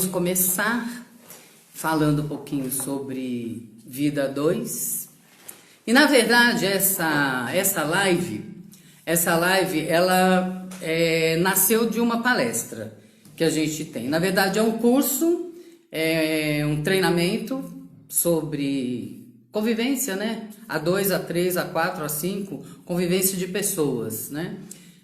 vamos começar falando um pouquinho sobre vida 2. E na verdade essa live ela nasceu de uma palestra que a gente tem. Na verdade é um curso, um treinamento sobre convivência, né? A2, A3, A4, A5, convivência de pessoas, né?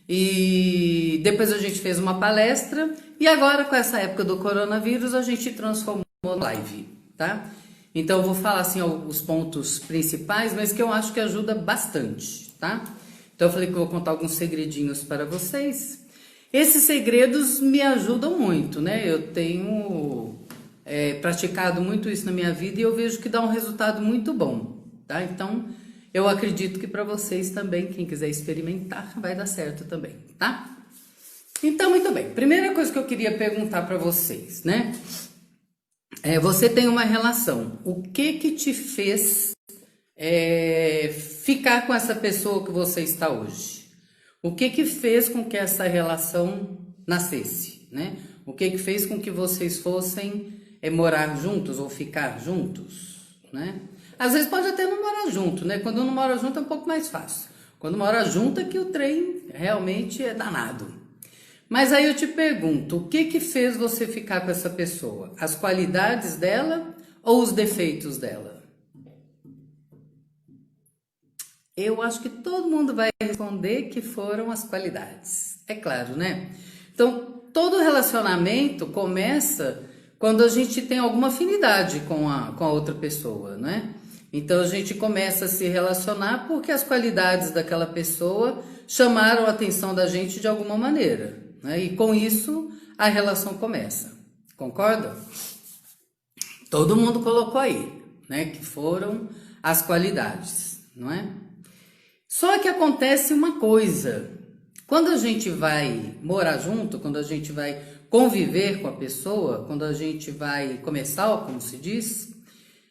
E depois a gente fez uma palestra e agora com essa época do coronavírus a gente transformou em live, tá? Então eu vou falar assim os pontos principais, mas que eu acho que ajuda bastante, tá? Então eu falei que eu vou contar alguns segredinhos para vocês. Esses segredos me ajudam muito, né? Eu tenho praticado muito isso na minha vida e eu vejo que dá um resultado muito bom, tá? Então eu acredito que para vocês também, quem quiser experimentar, vai dar certo também, tá? Então, muito bem. Primeira coisa que eu queria perguntar para vocês, né? Você tem uma relação. O que te fez ficar com essa pessoa que você está hoje? O que fez com que essa relação nascesse, né? O que fez com que vocês fossem morar juntos ou ficar juntos, né? Às vezes pode até não morar junto, né? Quando não mora junto é um pouco mais fácil. Quando mora junto é que o trem realmente é danado. Mas aí eu te pergunto, o que fez você ficar com essa pessoa? As qualidades dela ou os defeitos dela? Eu acho que todo mundo vai responder que foram as qualidades. É claro, né? Então, todo relacionamento começa quando a gente tem alguma afinidade com a outra pessoa, né? Então a gente começa a se relacionar porque as qualidades daquela pessoa chamaram a atenção da gente de alguma maneira, né? E com isso a relação começa. Concorda? Todo mundo colocou aí, né? Que foram as qualidades, não é? Só que acontece uma coisa. Quando a gente vai morar junto, quando a gente vai conviver com a pessoa, quando a gente vai começar, como se diz,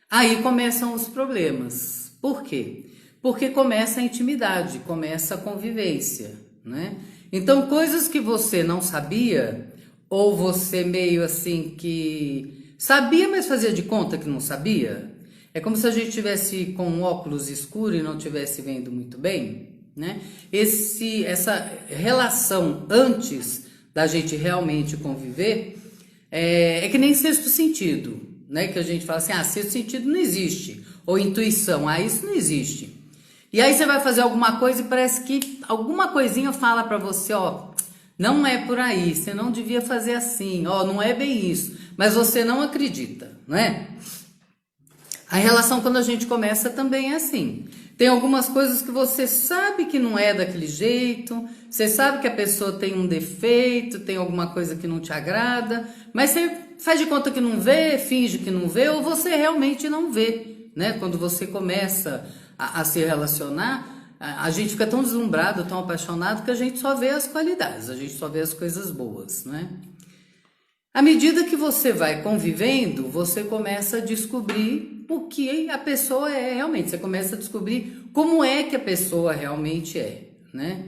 aí começam os problemas. Por quê? Porque começa a intimidade, começa a convivência, né? Então, coisas que você não sabia, ou você meio assim que sabia, mas fazia de conta que não sabia. É como se a gente tivesse com um óculos escuro e não estivesse vendo muito bem, né? Essa relação antes da gente realmente conviver é que nem sexto sentido, né? Que a gente fala assim, sexto sentido não existe, ou intuição, isso não existe. E aí você vai fazer alguma coisa e parece que alguma coisinha fala pra você, não é por aí, você não devia fazer assim, não é bem isso, mas você não acredita, não é? A relação quando a gente começa também é assim. Tem algumas coisas que você sabe que não é daquele jeito, você sabe que a pessoa tem um defeito, tem alguma coisa que não te agrada, mas você faz de conta que não vê, finge que não vê, ou você realmente não vê, né? Quando você começa a se relacionar, a gente fica tão deslumbrado, tão apaixonado, que a gente só vê as qualidades, a gente só vê as coisas boas, né? À medida que você vai convivendo, você começa a descobrir o que a pessoa é realmente. Você começa a descobrir como é que a pessoa realmente é, né?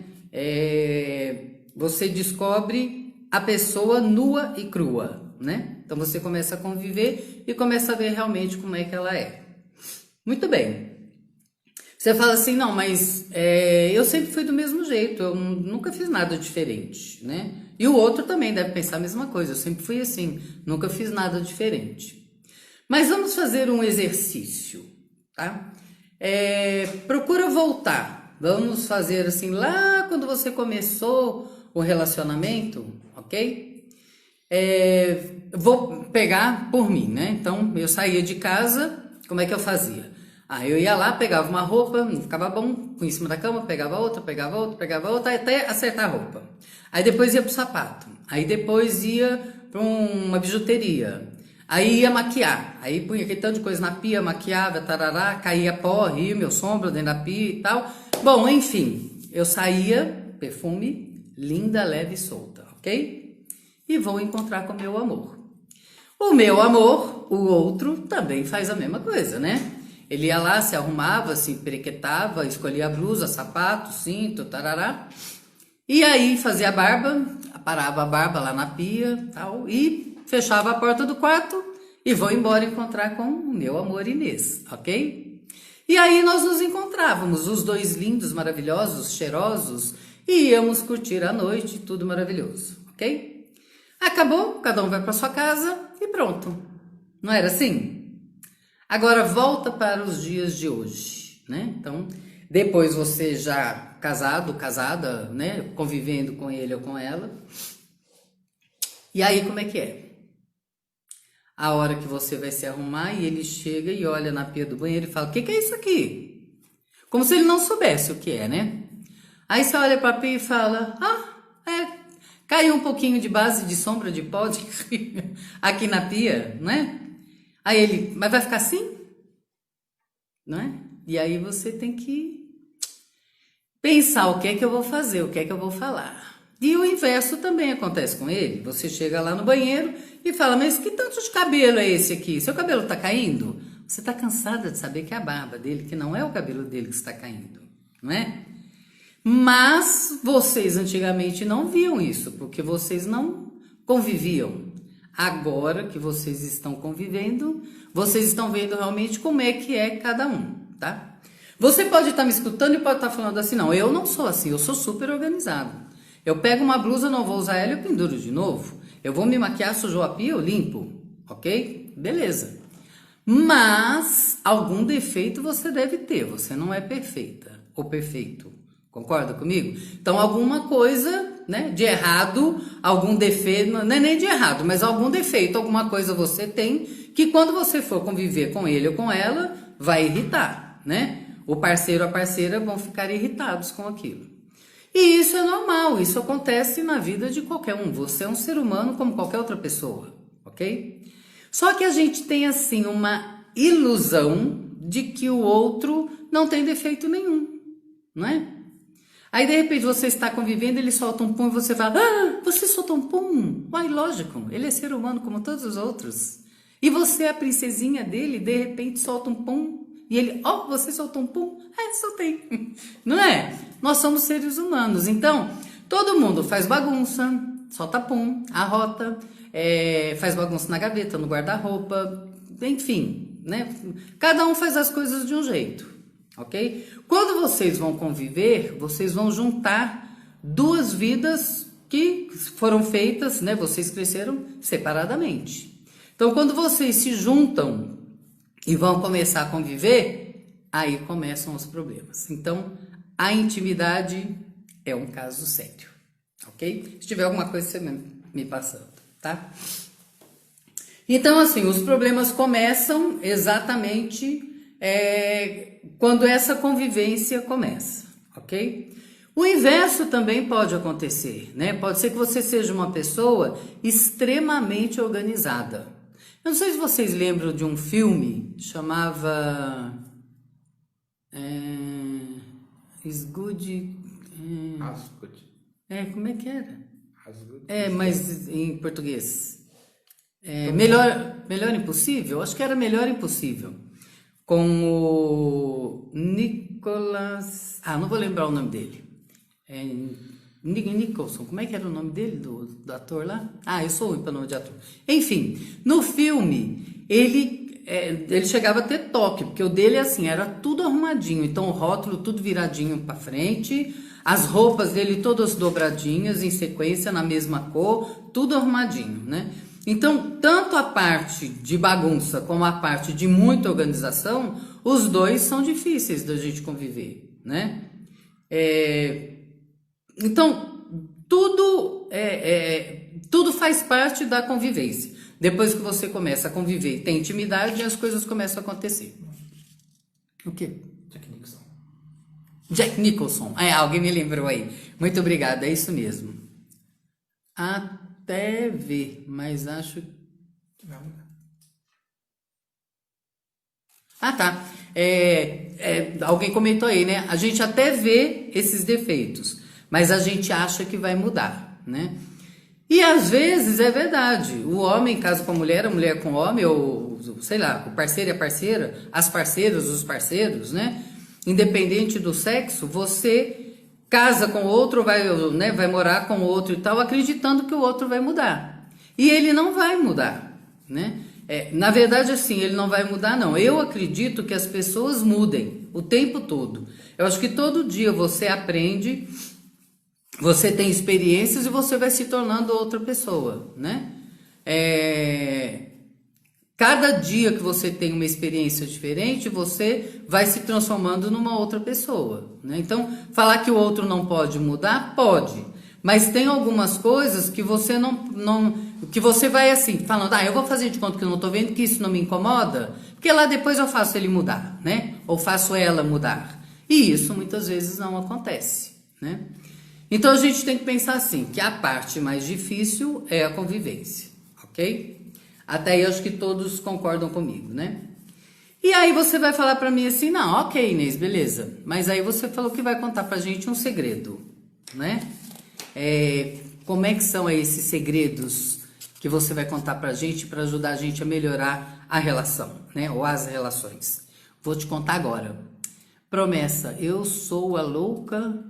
Você descobre a pessoa nua e crua, né? Então você começa a conviver e começa a ver realmente como é que ela é. Muito bem. Você fala assim, não, mas eu sempre fui do mesmo jeito, eu nunca fiz nada diferente, né? E o outro também deve pensar a mesma coisa, eu sempre fui assim, nunca fiz nada diferente. Mas vamos fazer um exercício, tá? Procura voltar, vamos fazer assim, lá quando você começou o relacionamento, ok? Vou pegar por mim, né? Então, eu saía de casa, como é que eu fazia? Eu ia lá, pegava uma roupa, não ficava bom, punha em cima da cama, pegava outra, até acertar a roupa. Aí depois ia pro sapato, aí depois ia para uma bijuteria, aí ia maquiar, aí punha aquele tanto de coisa na pia, maquiava, tarará, caía pó, rímel, sombra dentro da pia e tal. Bom, enfim, eu saía, perfume, linda, leve e solta, ok? E vou encontrar com o meu amor. O meu amor, o outro, também faz a mesma coisa, né? Ele ia lá, se arrumava, se emperequetava, escolhia a blusa, sapato, cinto, tarará. E aí fazia a barba, parava a barba lá na pia tal, e fechava a porta do quarto e vou embora encontrar com o meu amor Inês, ok? E aí nós nos encontrávamos, os dois lindos, maravilhosos, cheirosos, e íamos curtir a noite, tudo maravilhoso, ok? Acabou, cada um vai para sua casa e pronto. Não era assim? Agora volta para os dias de hoje, né? Então, depois você já casado, casada, né? Convivendo com ele ou com ela. E aí como é que é? A hora que você vai se arrumar e ele chega e olha na pia do banheiro e fala: o que é isso aqui? Como se ele não soubesse o que é, né? Aí você olha para a pia e fala: caiu um pouquinho de base de sombra de pó aqui na pia, né? Aí ele: mas vai ficar assim? Não é? E aí você tem que pensar o que é que eu vou fazer, o que é que eu vou falar. E o inverso também acontece com ele. Você chega lá no banheiro e fala: mas que tanto de cabelo é esse aqui? Seu cabelo tá caindo? Você tá cansada de saber que é a barba dele, que não é o cabelo dele que está caindo, não é? Mas vocês antigamente não viam isso, porque vocês não conviviam. Agora que vocês estão convivendo, vocês estão vendo realmente como é que é cada um, tá? Você pode estar me escutando e pode estar falando assim: não, eu não sou assim, eu sou super organizado. Eu pego uma blusa, não vou usar ela, eu penduro de novo. Eu vou me maquiar, sujou a pia, eu limpo, ok? Beleza. Mas algum defeito você deve ter, você não é perfeita ou perfeito. Concorda comigo? Então, alguma coisa, né, de errado, algum defeito, não é nem de errado, mas algum defeito, alguma coisa você tem que quando você for conviver com ele ou com ela, vai irritar, né? O parceiro ou a parceira vão ficar irritados com aquilo. E isso é normal, isso acontece na vida de qualquer um. Você é um ser humano como qualquer outra pessoa, ok? Só que a gente tem, assim, uma ilusão de que o outro não tem defeito nenhum, não é? Aí, de repente, você está convivendo, ele solta um pum e você fala: ah, você soltou um pum? Uai, lógico, ele é ser humano como todos os outros. E você é a princesinha dele, de repente solta um pum. E ele: ó, você soltou um pum? É, soltei. Não é? Nós somos seres humanos. Então, todo mundo faz bagunça, solta pum, arrota, faz bagunça na gaveta, no guarda-roupa, enfim, né? Cada um faz as coisas de um jeito. Ok? Quando vocês vão conviver, vocês vão juntar duas vidas que foram feitas, né? Vocês cresceram separadamente. Então, quando vocês se juntam e vão começar a conviver, aí começam os problemas. Então, a intimidade é um caso sério, ok? Se tiver alguma coisa, você me passando, tá? Então, assim, os problemas começam exatamente quando essa convivência começa, ok? O inverso também pode acontecer, né? Pode ser que você seja uma pessoa extremamente organizada. Eu não sei se vocês lembram de um filme, chamava Is Good... Asgood. como é que era? Asgood. Mas em português. Melhor Impossível? Acho que era Melhor Impossível. Com o Nicholas... não vou lembrar o nome dele. Nicholson, como é que era o nome dele, do ator lá? Eu sou ruim para nome de ator. Enfim, no filme, ele chegava a ter toque, porque o dele, assim, era tudo arrumadinho. Então, o rótulo tudo viradinho para frente, as roupas dele todas dobradinhas, em sequência, na mesma cor, tudo arrumadinho, né? Então, tanto a parte de bagunça como a parte de muita organização, os dois são difíceis da gente conviver, né? Então, tudo faz parte da convivência. Depois que você começa a conviver e tem intimidade, as coisas começam a acontecer. O quê? Jack Nicholson. Alguém me lembrou aí. Muito obrigada, é isso mesmo. Até ver, mas acho... Tá. Alguém comentou aí, né? A gente até vê esses defeitos, mas a gente acha que vai mudar, né? E às vezes é verdade. O homem casa com a mulher com o homem, ou sei lá, o parceiro e a parceira, as parceiras, os parceiros, né? Independente do sexo, você casa com outro, vai morar com outro e tal, acreditando que o outro vai mudar. E ele não vai mudar, né? Na verdade, assim, ele não vai mudar, não. Eu acredito que as pessoas mudem o tempo todo. Eu acho que todo dia você aprende, você tem experiências e você vai se tornando outra pessoa, né? Cada dia que você tem uma experiência diferente, você vai se transformando numa outra pessoa, né? Então, falar que o outro não pode mudar, pode. Mas tem algumas coisas que você que você vai assim, falando, eu vou fazer de conta que eu não tô vendo, que isso não me incomoda, porque lá depois eu faço ele mudar, né? Ou faço ela mudar. E isso muitas vezes não acontece, né? Então a gente tem que pensar assim, que a parte mais difícil é a convivência, ok? Até aí eu acho que todos concordam comigo, né? E aí você vai falar pra mim assim, não, ok, Inês, beleza. Mas aí você falou que vai contar pra gente um segredo, né? Como é que são esses segredos que você vai contar pra gente para ajudar a gente a melhorar a relação, né? Ou as relações. Vou te contar agora. Promessa, eu sou a louca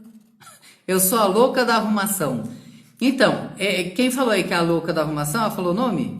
da arrumação. Então, quem falou aí que é a louca da arrumação, ela falou o nome?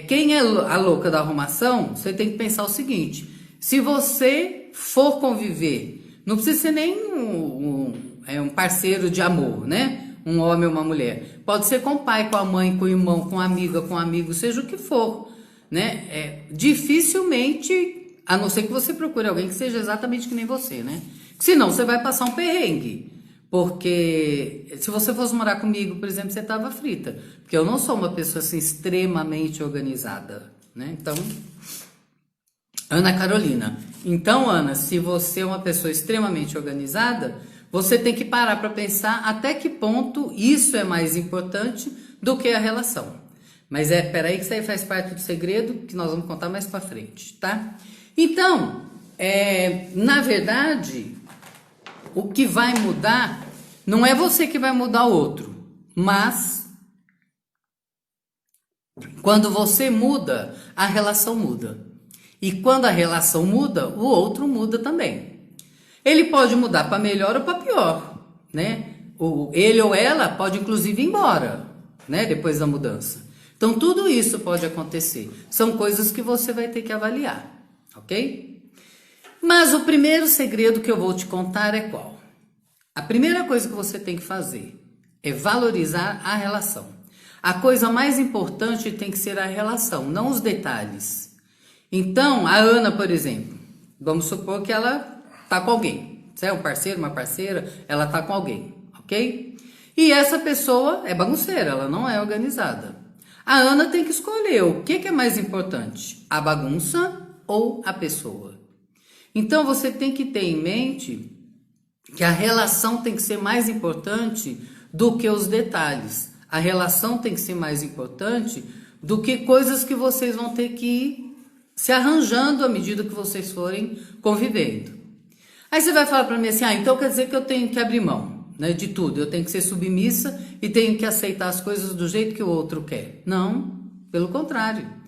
Quem é a louca da arrumação, você tem que pensar o seguinte, se você for conviver, não precisa ser nem um parceiro de amor, né? Um homem ou uma mulher. Pode ser com o pai, com a mãe, com o irmão, com a amiga, com o amigo, seja o que for, né? Dificilmente, a não ser que você procure alguém que seja exatamente que nem você, né? Senão você vai passar um perrengue. Porque se você fosse morar comigo, por exemplo, você tava frita. Porque eu não sou uma pessoa assim extremamente organizada, né? Então, Ana Carolina. Então, Ana, se você é uma pessoa extremamente organizada, você tem que parar para pensar até que ponto isso é mais importante do que a relação. Mas peraí que isso aí faz parte do segredo que nós vamos contar mais para frente, tá? Então, na verdade, o que vai mudar não é você que vai mudar o outro, mas quando você muda, a relação muda. E quando a relação muda, o outro muda também. Ele pode mudar para melhor ou para pior, né? Ele ou ela pode inclusive ir embora, né? Depois da mudança. Então tudo isso pode acontecer. São coisas que você vai ter que avaliar, ok? Mas o primeiro segredo que eu vou te contar é qual? A primeira coisa que você tem que fazer é valorizar a relação. A coisa mais importante tem que ser a relação, não os detalhes. Então, a Ana, por exemplo, vamos supor que ela tá com alguém. Se é um parceiro, uma parceira, ela tá com alguém, ok? E essa pessoa é bagunceira, ela não é organizada. A Ana tem que escolher o que é mais importante, a bagunça ou a pessoa. Então você tem que ter em mente que a relação tem que ser mais importante do que os detalhes. A relação tem que ser mais importante do que coisas que vocês vão ter que ir se arranjando à medida que vocês forem convivendo. Aí você vai falar para mim assim, então quer dizer que eu tenho que abrir mão, né, de tudo, eu tenho que ser submissa e tenho que aceitar as coisas do jeito que o outro quer. Não, pelo contrário.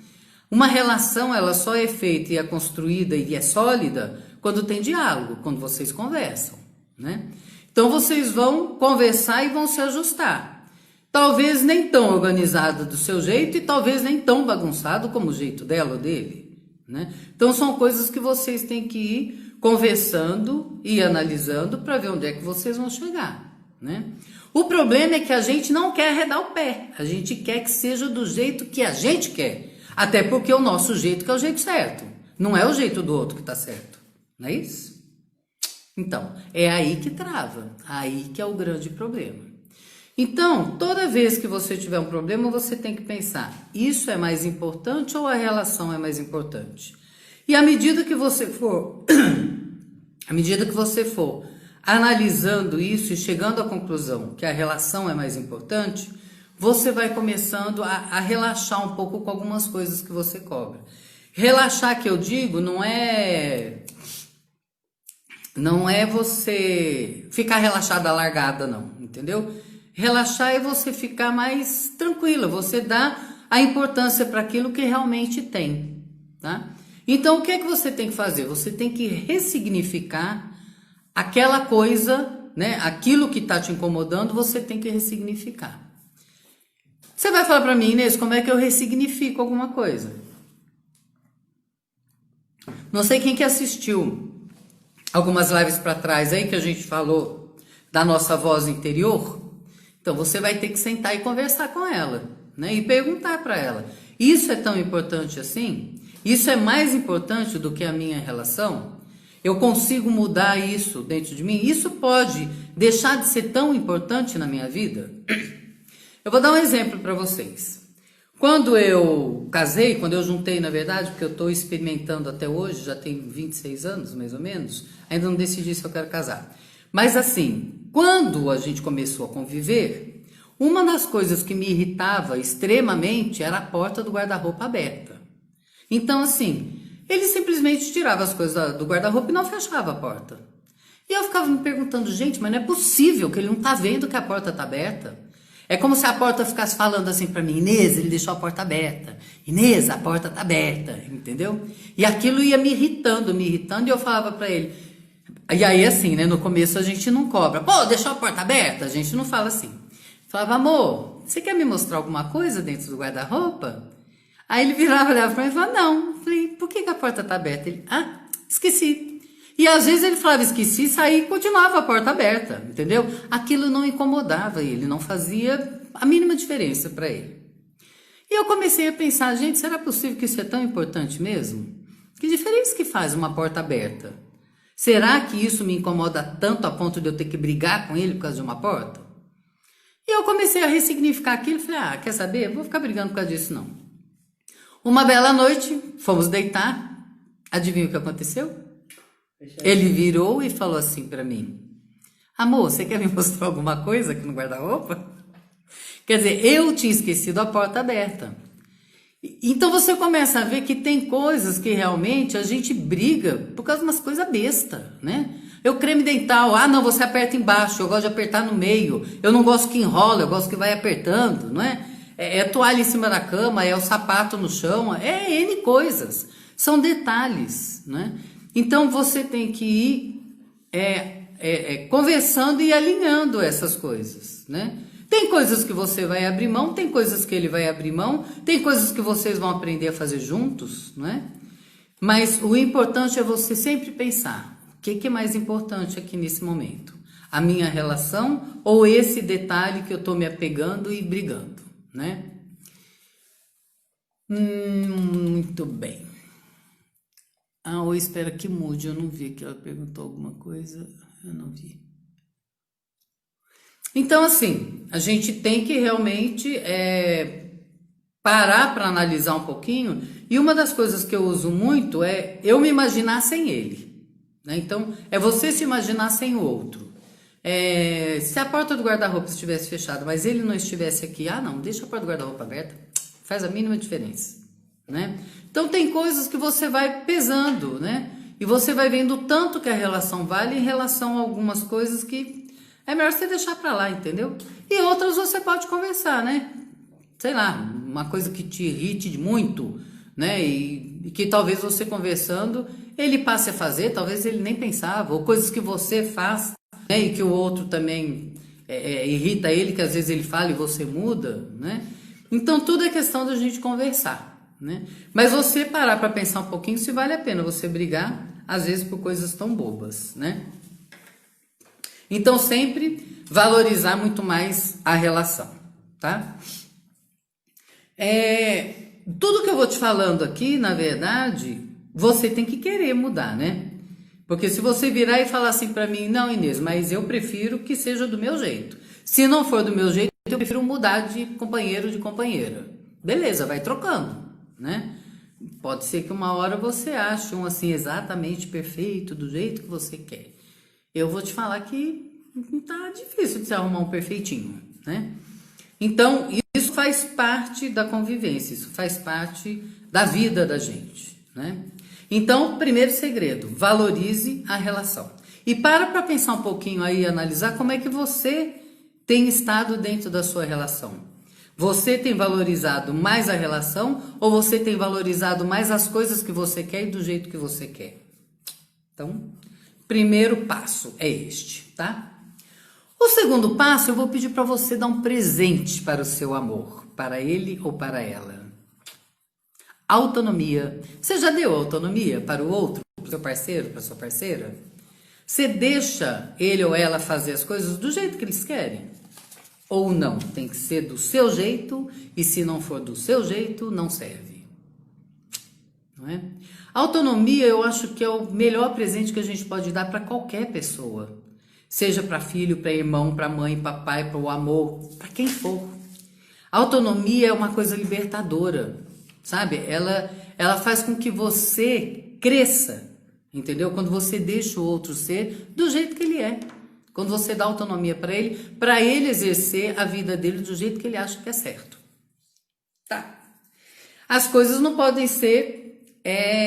Uma relação, ela só é feita e é construída e é sólida quando tem diálogo, quando vocês conversam, né? Então vocês vão conversar e vão se ajustar. Talvez nem tão organizado do seu jeito e talvez nem tão bagunçado como o jeito dela ou dele, né? Então são coisas que vocês têm que ir conversando e analisando para ver onde é que vocês vão chegar, né? O problema é que a gente não quer arredar o pé, a gente quer que seja do jeito que a gente quer, até porque é o nosso jeito que é o jeito certo, não é o jeito do outro que tá certo, não é isso? Então, é aí que trava, aí que é o grande problema. Então, toda vez que você tiver um problema, você tem que pensar, isso é mais importante ou a relação é mais importante? E à medida que você for analisando isso e chegando à conclusão que a relação é mais importante, você vai começando a relaxar um pouco com algumas coisas que você cobra. Relaxar, que eu digo, não é você ficar relaxada, largada, não, entendeu? Relaxar é você ficar mais tranquila, você dá a importância para aquilo que realmente tem, tá? Então, o que é que você tem que fazer? Você tem que ressignificar aquela coisa, né? Aquilo que está te incomodando, você tem que ressignificar. Você vai falar para mim, Inês, como é que eu ressignifico alguma coisa? Não sei quem que assistiu algumas lives para trás aí que a gente falou da nossa voz interior. Então você vai ter que sentar e conversar com ela, né? E perguntar para ela: isso é tão importante assim? Isso é mais importante do que a minha relação? Eu consigo mudar isso dentro de mim? Isso pode deixar de ser tão importante na minha vida? Eu vou dar um exemplo para vocês. Quando eu casei, quando eu juntei, na verdade, porque eu estou experimentando até hoje, já tem 26 anos, mais ou menos, ainda não decidi se eu quero casar. Mas assim, quando a gente começou a conviver, uma das coisas que me irritava extremamente era a porta do guarda-roupa aberta. Então assim, ele simplesmente tirava as coisas do guarda-roupa e não fechava a porta. E eu ficava me perguntando, gente, mas não é possível que ele não está vendo que a porta está aberta. É como se a porta ficasse falando assim para mim: Inês, ele deixou a porta aberta. Inês, a porta está aberta, entendeu? E aquilo ia me irritando, e eu falava para ele. E aí assim, né, no começo a gente não cobra. Pô, deixou a porta aberta? A gente não fala assim. Falava: amor, você quer me mostrar alguma coisa dentro do guarda-roupa? Aí ele virava, olhava para mim e falava: não. Eu falei: por que a porta está aberta? Ele: esqueci. E às vezes ele falava esqueci, saía e continuava a porta aberta, entendeu? Aquilo não incomodava ele, não fazia a mínima diferença para ele. E eu comecei a pensar, gente, será possível que isso é tão importante mesmo? Que diferença que faz uma porta aberta? Será que isso me incomoda tanto a ponto de eu ter que brigar com ele por causa de uma porta? E eu comecei a ressignificar aquilo e falei: quer saber? Eu vou ficar brigando por causa disso não. Uma bela noite, fomos deitar, adivinha o que aconteceu? Ele virou e falou assim para mim: amor, você quer me mostrar alguma coisa aqui no guarda-roupa? Quer dizer, eu tinha esquecido a porta aberta. Então você começa a ver que tem coisas que realmente a gente briga por causa de umas coisas bestas, né? Eu creme dental, não, você aperta embaixo, eu gosto de apertar no meio, eu não gosto que enrola, eu gosto que vai apertando, não é? É toalha em cima da cama, é o sapato no chão, é N coisas, são detalhes, né? Então você tem que ir conversando e alinhando essas coisas, né? Tem coisas que você vai abrir mão, tem coisas que ele vai abrir mão, tem coisas que vocês vão aprender a fazer juntos, né? Mas o importante é você sempre pensar: o que é mais importante aqui nesse momento? A minha relação ou esse detalhe que eu estou me apegando e brigando, né? Muito bem. Ou espera que mude, eu não vi que ela perguntou alguma coisa, eu não vi. Então assim, a gente tem que realmente parar para analisar um pouquinho, e uma das coisas que eu uso muito é eu me imaginar sem ele, né? Então é você se imaginar sem o outro. Se a porta do guarda-roupa estivesse fechada, mas ele não estivesse aqui, não, deixa a porta do guarda-roupa aberta, faz a mínima diferença, né? Então tem coisas que você vai pesando, né? E você vai vendo o tanto que a relação vale em relação a algumas coisas que é melhor você deixar pra lá, entendeu? E outras você pode conversar, né? Sei lá, uma coisa que te irrite muito, né? E que talvez você conversando, ele passe a fazer, talvez ele nem pensava, ou coisas que você faz, né? E que o outro também irrita ele, que às vezes ele fala e você muda, né? Então tudo é questão da gente conversar, né? Mas você parar para pensar um pouquinho se vale a pena você brigar, às vezes por coisas tão bobas, né? Então sempre valorizar muito mais a relação, tá? Tudo que eu vou te falando aqui, na verdade, você tem que querer mudar, né? Porque se você virar e falar assim para mim: não, Inês, mas eu prefiro que seja do meu jeito. Se não for do meu jeito, eu prefiro mudar de companheiro, de companheira. Beleza, vai trocando, né? Pode ser que uma hora você ache um assim exatamente perfeito, do jeito que você quer. Eu vou te falar que tá difícil de se arrumar um perfeitinho, né? Então, isso faz parte da convivência, isso faz parte da vida da gente, né? Então, primeiro segredo, valorize a relação. E para pensar um pouquinho aí, analisar como é que você tem estado dentro da sua relação. Você tem valorizado mais a relação ou você tem valorizado mais as coisas que você quer e do jeito que você quer? Então, primeiro passo é este, tá? O segundo passo, eu vou pedir para você dar um presente para o seu amor, para ele ou para ela. Autonomia. Você já deu autonomia para o outro, para o seu parceiro, para a sua parceira? Você deixa ele ou ela fazer as coisas do jeito que eles querem? Ou não? Tem que ser do seu jeito, e se não for do seu jeito, não serve. Não é? Autonomia, eu acho que é o melhor presente que a gente pode dar para qualquer pessoa. Seja para filho, para irmão, para mãe, para pai, para o amor, para quem for. Autonomia é uma coisa libertadora, sabe? Ela faz com que você cresça, entendeu? Quando você deixa o outro ser do jeito que ele é. Quando você dá autonomia para ele exercer a vida dele do jeito que ele acha que é certo. Tá. As coisas não podem ser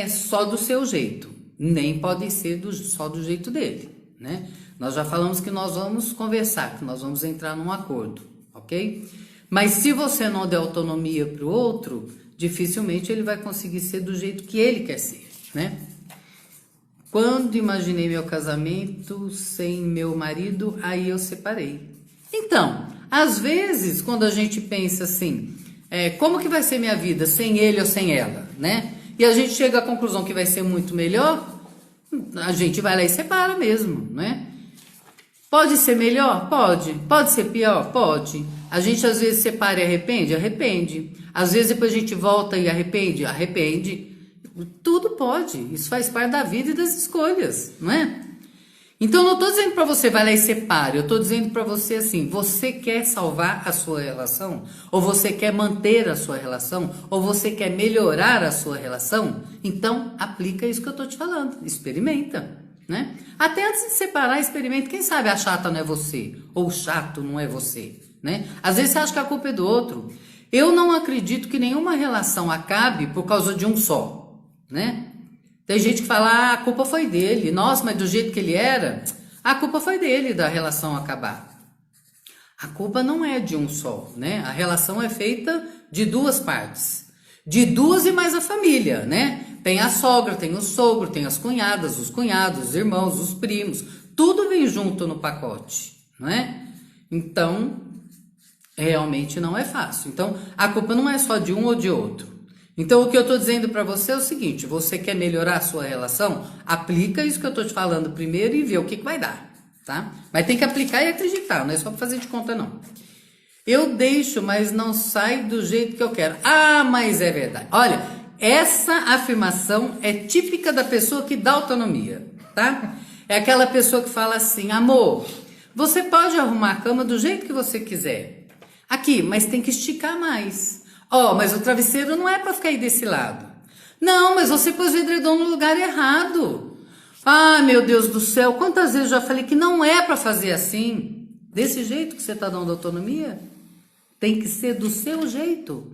só do seu jeito, nem podem ser só do jeito dele, né? Nós já falamos que nós vamos conversar, que nós vamos entrar num acordo, ok? Mas se você não der autonomia para o outro, dificilmente ele vai conseguir ser do jeito que ele quer ser, né? Quando imaginei meu casamento sem meu marido, aí eu separei. Então, às vezes, quando a gente pensa assim, como que vai ser minha vida sem ele ou sem ela, né? E a gente chega à conclusão que vai ser muito melhor, a gente vai lá e separa mesmo, né? Pode ser melhor? Pode. Pode ser pior? Pode. A gente às vezes separa e arrepende? Arrepende. Às vezes depois a gente volta e arrepende? Arrepende. Tudo pode. Isso faz parte da vida e das escolhas, não é? Então eu não estou dizendo para você vai lá e separe. Eu estou dizendo para você assim, você quer salvar a sua relação? Ou você quer manter a sua relação? Ou você quer melhorar a sua relação? Então aplica isso que eu estou te falando. Experimenta. Né? Até antes de separar, experimenta. Quem sabe a chata não é você, ou o chato não é você, né? Às vezes você acha que a culpa é do outro. Eu não acredito que nenhuma relação acabe por causa de um só, né? Tem gente que fala, a culpa foi dele. Nossa, mas do jeito que ele era, a culpa foi dele da relação acabar. A culpa não é de um só, né? A relação é feita de duas partes, de duas e mais a família, né? Tem a sogra, tem o sogro, tem as cunhadas, os cunhados, os irmãos, os primos. Tudo vem junto no pacote, não é? Então, realmente não é fácil. Então, a culpa não é só de um ou de outro. Então, o que eu estou dizendo para você é o seguinte, você quer melhorar a sua relação? Aplica isso que eu estou te falando primeiro e vê o que vai dar, tá? Mas tem que aplicar e acreditar, não é só para fazer de conta, não. Eu deixo, mas não sai do jeito que eu quero. Ah, mas é verdade. Olha, essa afirmação é típica da pessoa que dá autonomia, tá? É aquela pessoa que fala assim, amor, você pode arrumar a cama do jeito que você quiser. Aqui, mas tem que esticar mais. Ó, mas o travesseiro não é para ficar aí desse lado. Não, mas você pôs o edredom no lugar errado. Ah, meu Deus do céu, quantas vezes eu já falei que não é para fazer assim? Desse jeito que você está dando autonomia? Tem que ser do seu jeito.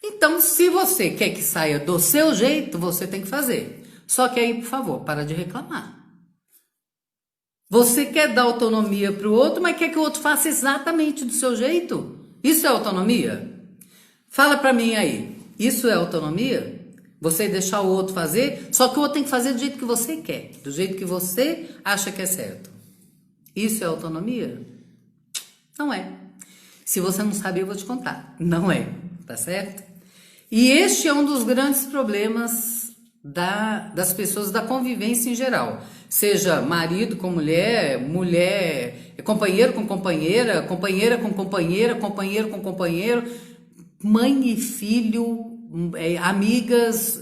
Então, se você quer que saia do seu jeito, você tem que fazer. Só que aí, por favor, para de reclamar. Você quer dar autonomia para o outro, mas quer que o outro faça exatamente do seu jeito? Isso é autonomia? Fala para mim aí. Isso é autonomia? Você deixar o outro fazer, só que o outro tem que fazer do jeito que você quer, do jeito que você acha que é certo. Isso é autonomia? Não é. Se você não sabe, eu vou te contar. Não é, tá certo? E este é um dos grandes problemas das pessoas, da convivência em geral. Seja marido com mulher, companheiro com companheira, companheira com companheira, companheiro com companheiro, mãe e filho, amigas,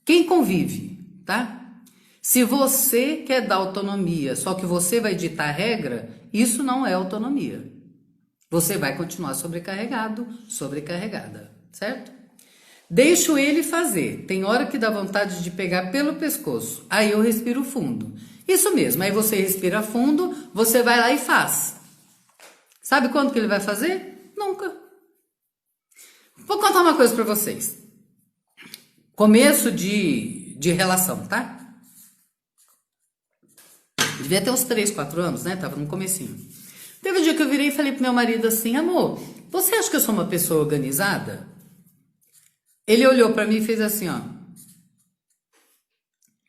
quem convive, tá? Se você quer dar autonomia, só que você vai ditar a regra, isso não é autonomia. Você vai continuar sobrecarregado, sobrecarregada, certo? Deixo ele fazer. Tem hora que dá vontade de pegar pelo pescoço. Aí eu respiro fundo. Isso mesmo. Aí você respira fundo, você vai lá e faz. Sabe quando que ele vai fazer? Nunca. Vou contar uma coisa pra vocês. Começo de relação, tá? Devia ter uns 3, 4 anos, né? Tava no comecinho. Teve um dia que eu virei e falei pro meu marido assim, amor, você acha que eu sou uma pessoa organizada? Ele olhou pra mim e fez assim, ó.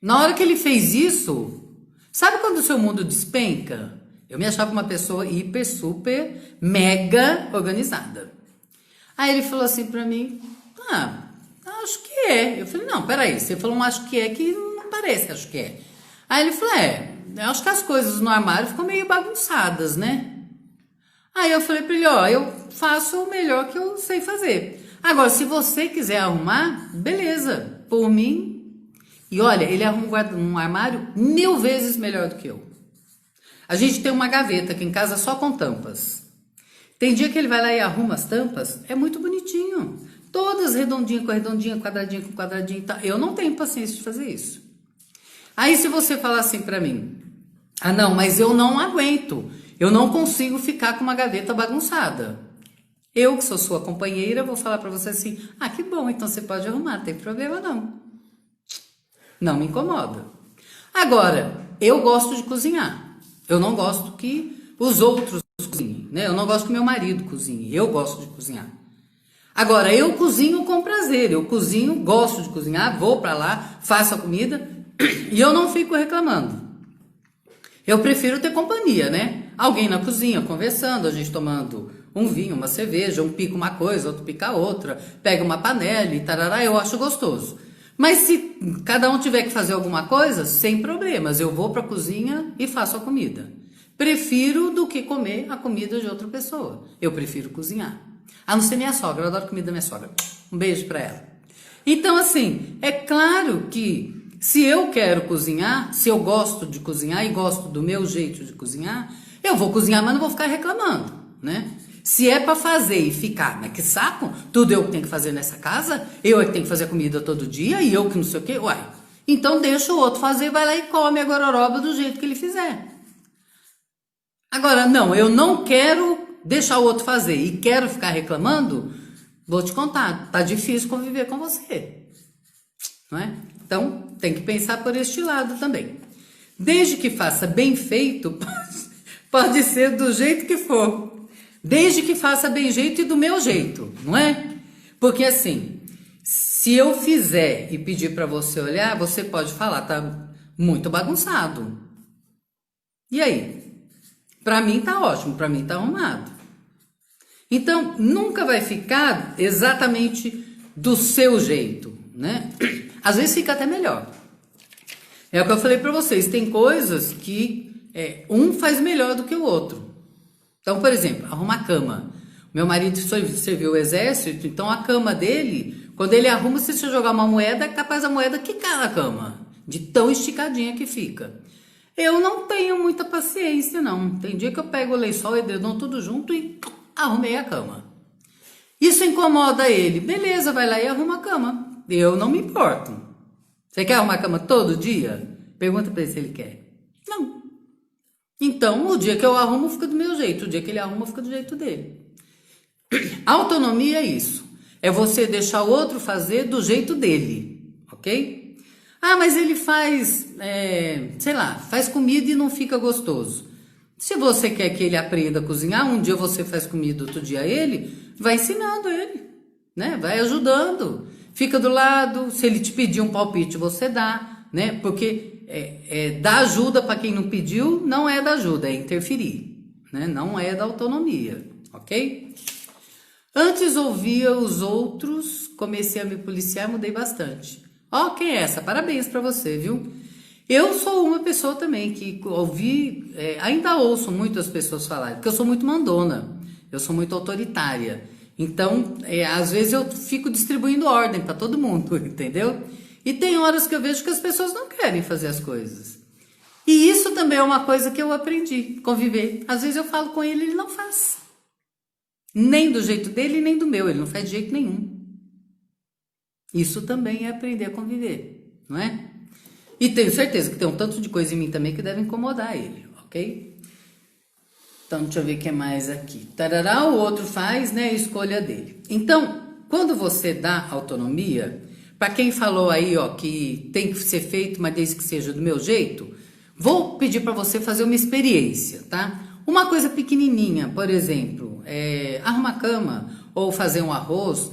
Na hora que ele fez isso, sabe quando o seu mundo despenca? Eu me achava uma pessoa hiper, super, mega organizada. Aí ele falou assim pra mim, acho que é. Eu falei, não, peraí, você falou um acho que é que não parece, acho que é. Aí ele falou, eu acho que as coisas no armário ficam meio bagunçadas, né? Aí eu falei pra ele, eu faço o melhor que eu sei fazer. Agora, se você quiser arrumar, beleza, por mim. E olha, ele arruma um armário 1000 vezes melhor do que eu. A gente tem uma gaveta aqui em casa só com tampas. Tem dia que ele vai lá e arruma as tampas, é muito bonitinho. Todas redondinha com redondinha, quadradinha com quadradinho. Tá? Eu não tenho paciência de fazer isso. Aí se você falar assim pra mim, não, mas eu não aguento. Eu não consigo ficar com uma gaveta bagunçada. Eu, que sou sua companheira, vou falar pra você assim, que bom, então você pode arrumar, não tem problema não. Não me incomoda. Agora, eu gosto de cozinhar. Eu não gosto que os outros cozinhem, né? Eu não gosto que meu marido cozinhe. Eu gosto de cozinhar. Agora, eu cozinho com prazer. Eu cozinho, gosto de cozinhar, vou pra lá, faço a comida e eu não fico reclamando. Eu prefiro ter companhia, né? Alguém na cozinha conversando, a gente tomando um vinho, uma cerveja, um pica uma coisa, outro pica outra, pega uma panela e tarará, eu acho gostoso. Mas se cada um tiver que fazer alguma coisa, sem problemas, eu vou pra cozinha e faço a comida. Prefiro do que comer a comida de outra pessoa. Eu prefiro cozinhar. A não ser minha sogra, eu adoro comida da minha sogra. Um beijo pra ela. Então, assim, é claro que se eu quero cozinhar, se eu gosto de cozinhar e gosto do meu jeito de cozinhar, eu vou cozinhar, mas não vou ficar reclamando, né? Se é pra fazer e ficar, mas que saco, tudo eu que tenho que fazer nessa casa, eu é que tenho que fazer comida todo dia e eu que não sei o quê, então deixa o outro fazer, vai lá e come a gororoba do jeito que ele fizer. Agora, não, eu não quero deixar o outro fazer e quero ficar reclamando, vou te contar, tá difícil conviver com você, não é? Então, tem que pensar por este lado também. Desde que faça bem feito, pode ser do jeito que for. Desde que faça bem jeito e do meu jeito, não é? Porque assim, se eu fizer e pedir para você olhar, você pode falar, tá muito bagunçado. E aí? Para mim tá ótimo, para mim tá arrumado. Então, nunca vai ficar exatamente do seu jeito, né? Às vezes fica até melhor. É o que eu falei para vocês, tem coisas que um faz melhor do que o outro. Então, por exemplo, arruma a cama. Meu marido serviu o exército, então a cama dele, quando ele arruma, se você jogar uma moeda, é capaz a moeda quicar na cama, de tão esticadinha que fica. Eu não tenho muita paciência, não. Tem dia que eu pego o lençol e edredom tudo junto e arrumei a cama. Isso incomoda ele. Beleza, vai lá e arruma a cama. Eu não me importo. Você quer arrumar a cama todo dia? Pergunta pra ele se ele quer. Não. Então, o dia que eu arrumo, fica do meu jeito. O dia que ele arruma, fica do jeito dele. Autonomia é isso. É você deixar o outro fazer do jeito dele. Ok? Mas ele faz, faz comida e não fica gostoso. Se você quer que ele aprenda a cozinhar, um dia você faz comida, outro dia ele, vai ensinando ele, né? Vai ajudando. Fica do lado, se ele te pedir um palpite, você dá, né? Porque dar ajuda para quem não pediu não é dar ajuda, é interferir, né? Não é da autonomia, ok? Antes ouvia os outros, comecei a me policiar, mudei bastante. Quem é essa? Parabéns para você, viu? Eu sou uma pessoa também que ainda ouço muito as pessoas falarem, porque eu sou muito mandona, eu sou muito autoritária. Então, às vezes eu fico distribuindo ordem para todo mundo, entendeu? E tem horas que eu vejo que as pessoas não querem fazer as coisas. E isso também é uma coisa que eu aprendi, conviver. Às vezes eu falo com ele, ele não faz. Nem do jeito dele, nem do meu, ele não faz de jeito nenhum. Isso também é aprender a conviver, não é? E tenho certeza que tem um tanto de coisa em mim também que deve incomodar ele, ok? Então, deixa eu ver o que é mais aqui. Tarará, o outro faz, né? A escolha dele. Então, quando você dá autonomia, para quem falou aí, que tem que ser feito, mas desde que seja do meu jeito, vou pedir para você fazer uma experiência, tá? Uma coisa pequenininha, por exemplo, arrumar a cama ou fazer um arroz.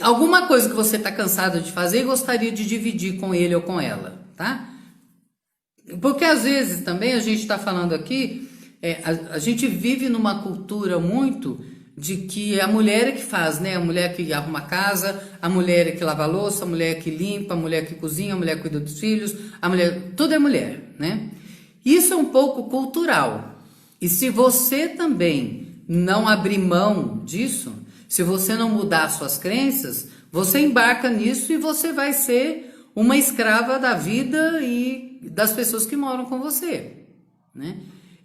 Alguma coisa que você está cansado de fazer e gostaria de dividir com ele ou com ela, tá? Porque às vezes também a gente está falando aqui, a gente vive numa cultura muito de que a mulher é que faz, né? A mulher que arruma a casa, a mulher é que lava a louça, a mulher que limpa, a mulher que cozinha, a mulher que cuida dos filhos, a mulher, tudo é mulher, né? Isso é um pouco cultural. E se você também não abrir mão disso, se você não mudar suas crenças, você embarca nisso e você vai ser uma escrava da vida e das pessoas que moram com você, né?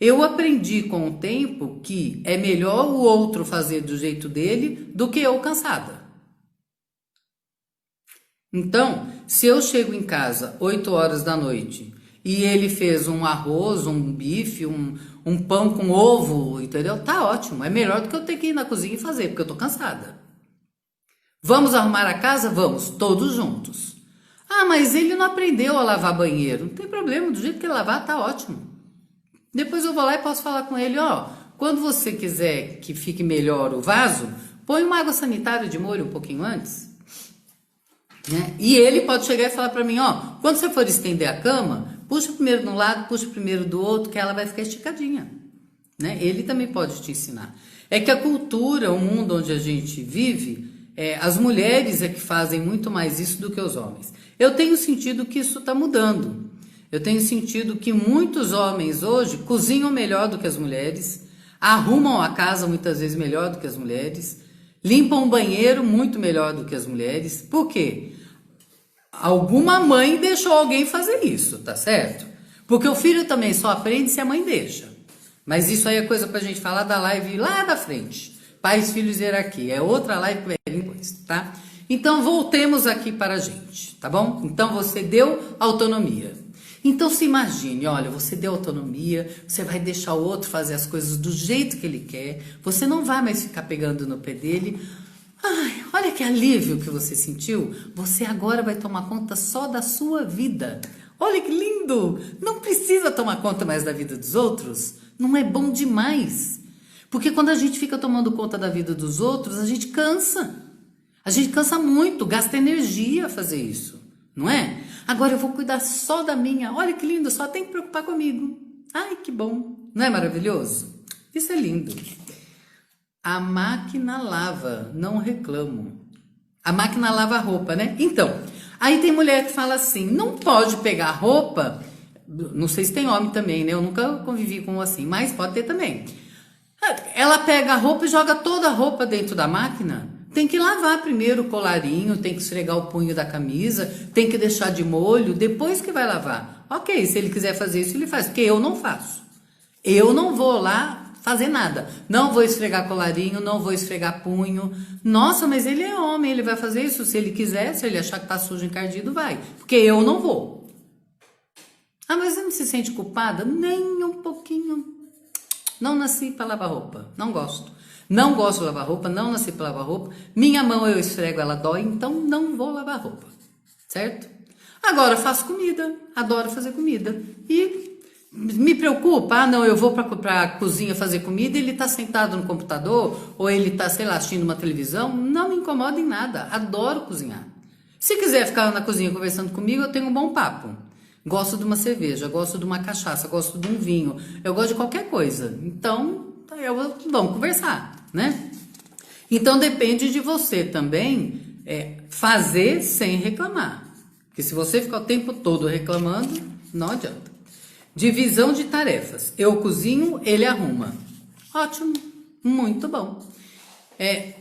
Eu aprendi com o tempo que é melhor o outro fazer do jeito dele do que eu cansada. Então, se eu chego em casa 8 horas da noite e ele fez um arroz, um bife, um pão com ovo, entendeu? Tá ótimo, é melhor do que eu ter que ir na cozinha e fazer, porque eu tô cansada. Vamos arrumar a casa? Vamos, todos juntos. Ah, mas ele não aprendeu a lavar banheiro. Não tem problema, do jeito que ele lavar, tá ótimo. Depois eu vou lá e posso falar com ele, ó, quando você quiser que fique melhor o vaso, põe uma água sanitária de molho um pouquinho antes, né? E ele pode chegar e falar pra mim, ó, quando você for estender a cama, puxa primeiro de um lado, puxa primeiro do outro, que ela vai ficar esticadinha, né? Ele também pode te ensinar. É que a cultura, o mundo onde a gente vive, as mulheres é que fazem muito mais isso do que os homens. Eu tenho sentido que isso está mudando. Eu tenho sentido que muitos homens hoje cozinham melhor do que as mulheres, arrumam a casa muitas vezes melhor do que as mulheres, limpam o banheiro muito melhor do que as mulheres. Por quê? Alguma mãe deixou alguém fazer isso, tá certo? Porque o filho também só aprende se a mãe deixa. Mas isso aí é coisa pra gente falar da live lá da frente. Pais, filhos e hierarquia. É outra live que vai vir depois, tá? Então voltemos aqui para a gente, tá bom? Então você deu autonomia. Então se imagine, olha, você deu autonomia, você vai deixar o outro fazer as coisas do jeito que ele quer, você não vai mais ficar pegando no pé dele. Ai, olha que alívio que você sentiu, você agora vai tomar conta só da sua vida. Olha que lindo, não precisa tomar conta mais da vida dos outros, não é bom demais. Porque quando a gente fica tomando conta da vida dos outros, a gente cansa muito, gasta energia a fazer isso, não é? Agora eu vou cuidar só da minha. Olha que lindo, só tem que preocupar comigo. Ai, que bom. Não é maravilhoso? Isso é lindo. A máquina lava, não reclamo. A máquina lava a roupa, né? Então, aí tem mulher que fala assim, não pode pegar roupa. Não sei se tem homem também, né? Eu nunca convivi com um assim, mas pode ter também. Ela pega a roupa e joga toda a roupa dentro da máquina. Tem que lavar primeiro o colarinho, tem que esfregar o punho da camisa, tem que deixar de molho, depois que vai lavar. Ok, se ele quiser fazer isso, ele faz, porque eu não faço. Eu não vou lá fazer nada. Não vou esfregar colarinho, não vou esfregar punho. Nossa, mas ele é homem, ele vai fazer isso. Se ele quiser, se ele achar que tá sujo, encardido, vai. Porque eu não vou. Ah, mas você não se sente culpada? Nem um pouquinho. Não nasci para lavar roupa, não gosto. Não gosto de lavar roupa, não nasci para lavar roupa. Minha mão eu esfrego, ela dói, então não vou lavar roupa, certo? Agora faço comida, adoro fazer comida. E me preocupa, não, eu vou para a cozinha fazer comida e ele tá sentado no computador, ou ele tá, sei lá, assistindo uma televisão, não me incomoda em nada, adoro cozinhar. Se quiser ficar na cozinha conversando comigo, eu tenho um bom papo. Gosto de uma cerveja, gosto de uma cachaça, gosto de um vinho, eu gosto de qualquer coisa. Então, vamos conversar, né? Então, depende de você também fazer sem reclamar. Porque se você ficar o tempo todo reclamando, não adianta. Divisão de tarefas. Eu cozinho, ele arruma. Ótimo, muito bom.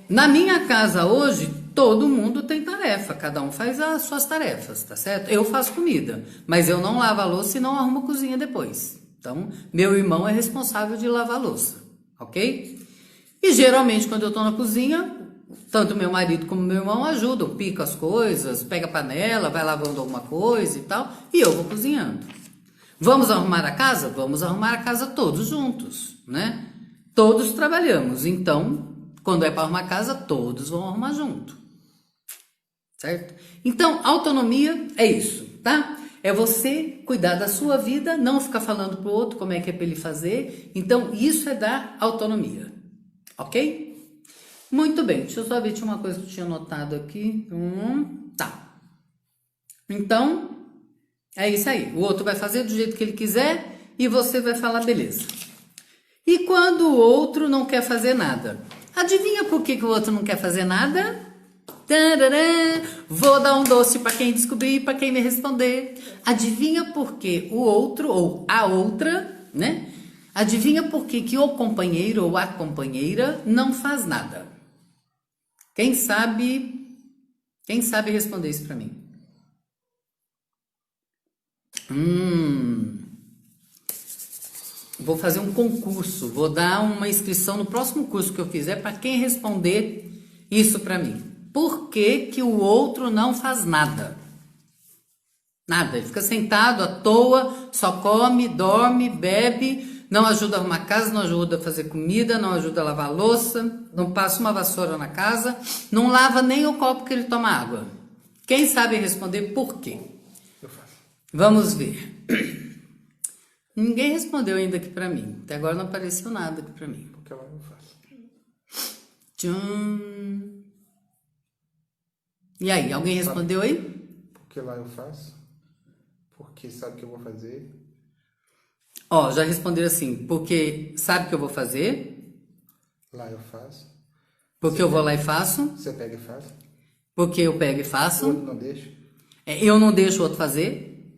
Na minha casa hoje, todo mundo tem tarefa, cada um faz as suas tarefas, tá certo? Eu faço comida, mas eu não lavo a louça e não arrumo a cozinha depois. Então, meu irmão é responsável de lavar a louça, ok? E geralmente, quando eu tô na cozinha, tanto meu marido como meu irmão ajudam, pica as coisas, pega a panela, vai lavando alguma coisa e tal, e eu vou cozinhando. Vamos arrumar a casa? Vamos arrumar a casa todos juntos, né? Todos trabalhamos, então, quando é para arrumar a casa, todos vão arrumar junto. Certo? Então, autonomia é isso, tá? É você cuidar da sua vida, não ficar falando pro outro como é que é para ele fazer. Então, isso é dar autonomia. Ok? Muito bem. Deixa eu só ver, tinha uma coisa que eu tinha anotado aqui. Tá. Então, é isso aí. O outro vai fazer do jeito que ele quiser e você vai falar beleza. E quando o outro não quer fazer nada? Adivinha por que o outro não quer fazer nada? Tarará. Vou dar um doce para quem descobrir, para quem me responder. Adivinha por que o outro ou a outra, né? Adivinha por que o companheiro ou a companheira não faz nada? Quem sabe responder isso para mim? Vou fazer um concurso, vou dar uma inscrição no próximo curso que eu fizer para quem responder isso para mim. Por que o outro não faz nada? Nada, ele fica sentado à toa, só come, dorme, bebe, não ajuda a arrumar casa, não ajuda a fazer comida, não ajuda a lavar a louça, não passa uma vassoura na casa, não lava nem o copo que ele toma água. Quem sabe responder por quê? Eu faço. Vamos ver. Ninguém respondeu ainda aqui pra mim. Até agora não apareceu nada aqui pra mim. Porque lá eu faço. Tchum. E aí, alguém respondeu aí? Porque lá eu faço. Porque sabe o que eu vou fazer. Ó, já responderam assim. Porque sabe o que eu vou fazer? Lá eu faço. Porque eu vou lá e faço? Você pega e faz. Porque eu pego e O faço? outro não deixa. Eu não deixo o outro fazer?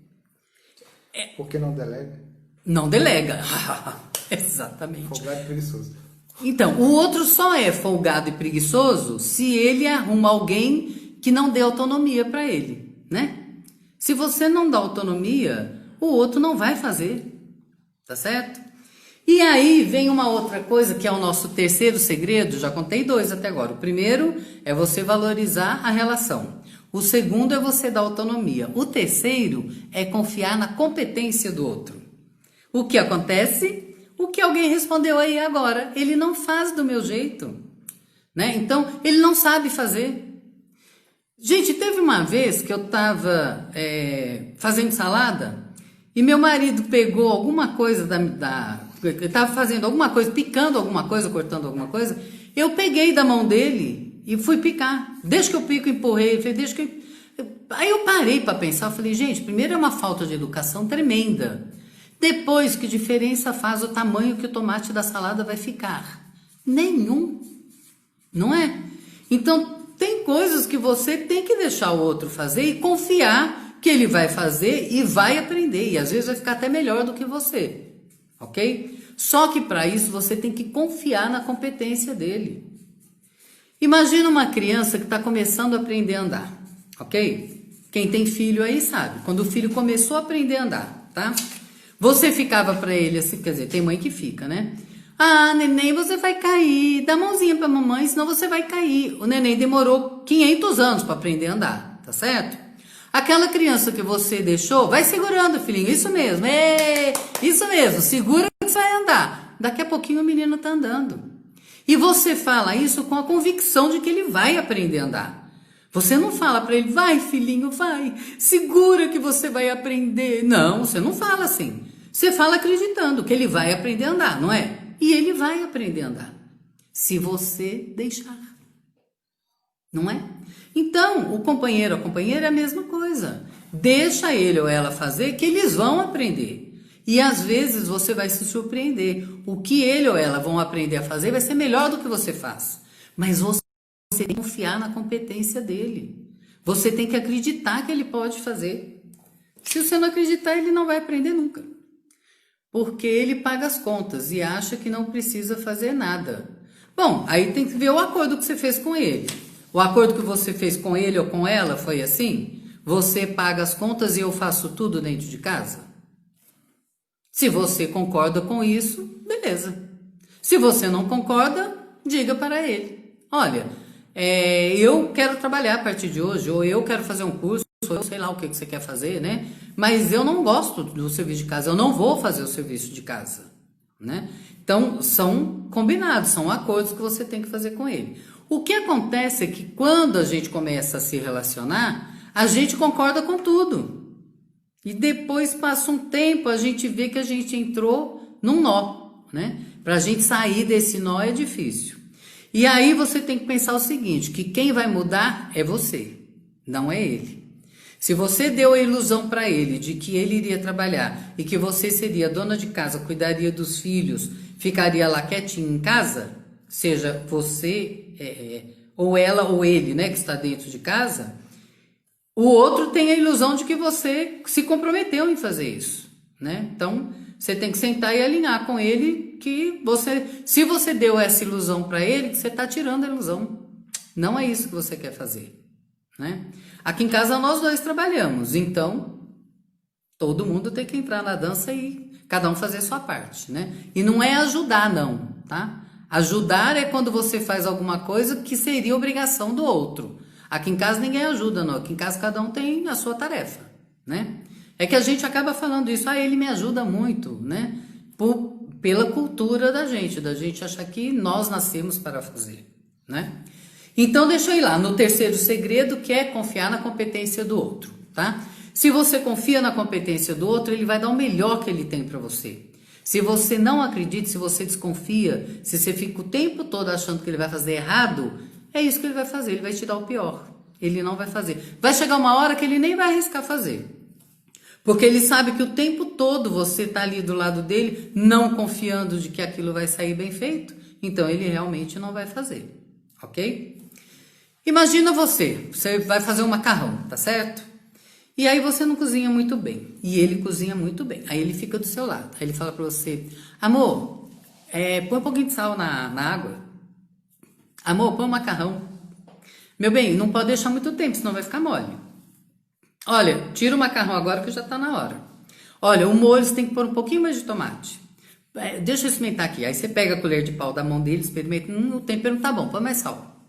Porque não delega. Não delega. Exatamente. Folgado e preguiçoso. Então, o outro só é folgado e preguiçoso se ele arruma alguém que não dê autonomia para ele, né? Se você não dá autonomia, o outro não vai fazer, tá certo? E aí vem uma outra coisa que é o nosso terceiro segredo, já contei 2 até agora. O primeiro é você valorizar a relação. O segundo é você dar autonomia. O terceiro é confiar na competência do outro. O que acontece? O que alguém respondeu aí agora, ele não faz do meu jeito, né? Então, ele não sabe fazer. Gente, teve uma vez que eu estava fazendo salada e meu marido pegou alguma coisa ele estava fazendo alguma coisa, picando alguma coisa, cortando alguma coisa, eu peguei da mão dele e fui picar. Deixa que eu pico, empurrei, ele fez, deixa que Aí eu parei para pensar, eu falei, gente, primeiro é uma falta de educação tremenda. Depois, que diferença faz o tamanho que o tomate da salada vai ficar? Nenhum, não é? Então, tem coisas que você tem que deixar o outro fazer e confiar que ele vai fazer e vai aprender. E às vezes vai ficar até melhor do que você, ok? Só que para isso você tem que confiar na competência dele. Imagina uma criança que está começando a aprender a andar, ok? Quem tem filho aí sabe, quando o filho começou a aprender a andar, tá? Você ficava para ele assim, quer dizer, tem mãe que fica, né? Ah, neném, você vai cair, dá a mãozinha para mamãe, senão você vai cair. O neném demorou 500 anos para aprender a andar, tá certo? Aquela criança que você deixou, vai segurando, filhinho, isso mesmo, isso mesmo, segura que você vai andar. Daqui a pouquinho o menino tá andando. E você fala isso com a convicção de que ele vai aprender a andar. Você não fala para ele, vai filhinho, vai, segura que você vai aprender. Não, você não fala assim. Você fala acreditando que ele vai aprender a andar, não é? E ele vai aprender a andar, se você deixar, não é? Então, o companheiro ou a companheira é a mesma coisa. Deixa ele ou ela fazer que eles vão aprender. E às vezes você vai se surpreender. O que ele ou ela vão aprender a fazer vai ser melhor do que você faz. Mas você tem que confiar na competência dele. Você tem que acreditar que ele pode fazer. Se você não acreditar, ele não vai aprender nunca. Porque ele paga as contas e acha que não precisa fazer nada. Bom, aí tem que ver o acordo que você fez com ele. O acordo que você fez com ele ou com ela foi assim? Você paga as contas e eu faço tudo dentro de casa? Se você concorda com isso, beleza. Se você não concorda, diga para ele. Olha, eu quero trabalhar a partir de hoje, ou eu quero fazer um curso, ou eu sei lá o que você quer fazer, né? Mas eu não gosto do serviço de casa, eu não vou fazer o serviço de casa, né? Então, são combinados, são acordos que você tem que fazer com ele. O que acontece é que quando a gente começa a se relacionar, a gente concorda com tudo. E depois passa um tempo, a gente vê que a gente entrou num nó, né? Para a gente sair desse nó é difícil. E aí você tem que pensar o seguinte, que quem vai mudar é você, não é ele. Se você deu a ilusão para ele de que ele iria trabalhar e que você seria dona de casa, cuidaria dos filhos, ficaria lá quietinho em casa, seja você, ou ela ou ele, né, que está dentro de casa, o outro tem a ilusão de que você se comprometeu em fazer isso, né? Então, você tem que sentar e alinhar com ele que se você deu essa ilusão para ele, que você está tirando a ilusão. Não é isso que você quer fazer, né? Aqui em casa nós dois trabalhamos, então todo mundo tem que entrar na dança e cada um fazer a sua parte, né? E não é ajudar, não, tá? Ajudar é quando você faz alguma coisa que seria obrigação do outro. Aqui em casa ninguém ajuda, não. Aqui em casa cada um tem a sua tarefa, né? É que a gente acaba falando isso, ele me ajuda muito, né? Pela cultura da gente achar que nós nascemos para fazer, né? Então deixa eu ir lá no terceiro segredo, que é confiar na competência do outro, tá? Se você confia na competência do outro, ele vai dar o melhor que ele tem para você. Se você não acredita, se você desconfia, se você fica o tempo todo achando que ele vai fazer errado, é isso que ele vai fazer, ele vai te dar o pior. Ele não vai fazer. Vai chegar uma hora que ele nem vai arriscar fazer. Porque ele sabe que o tempo todo você está ali do lado dele, não confiando de que aquilo vai sair bem feito, então ele realmente não vai fazer, ok? Imagina você vai fazer um macarrão, tá certo? E aí você não cozinha muito bem, e ele cozinha muito bem, aí ele fica do seu lado, aí ele fala pra você, amor, põe um pouquinho de sal na água, amor, põe um macarrão, meu bem, não pode deixar muito tempo, senão vai ficar mole. Olha, tira o macarrão agora que já tá na hora. Olha, o molho você tem que pôr um pouquinho mais de tomate. Deixa eu experimentar aqui. Aí você pega a colher de pau da mão dele, experimenta. O tempero não tá bom, põe mais sal.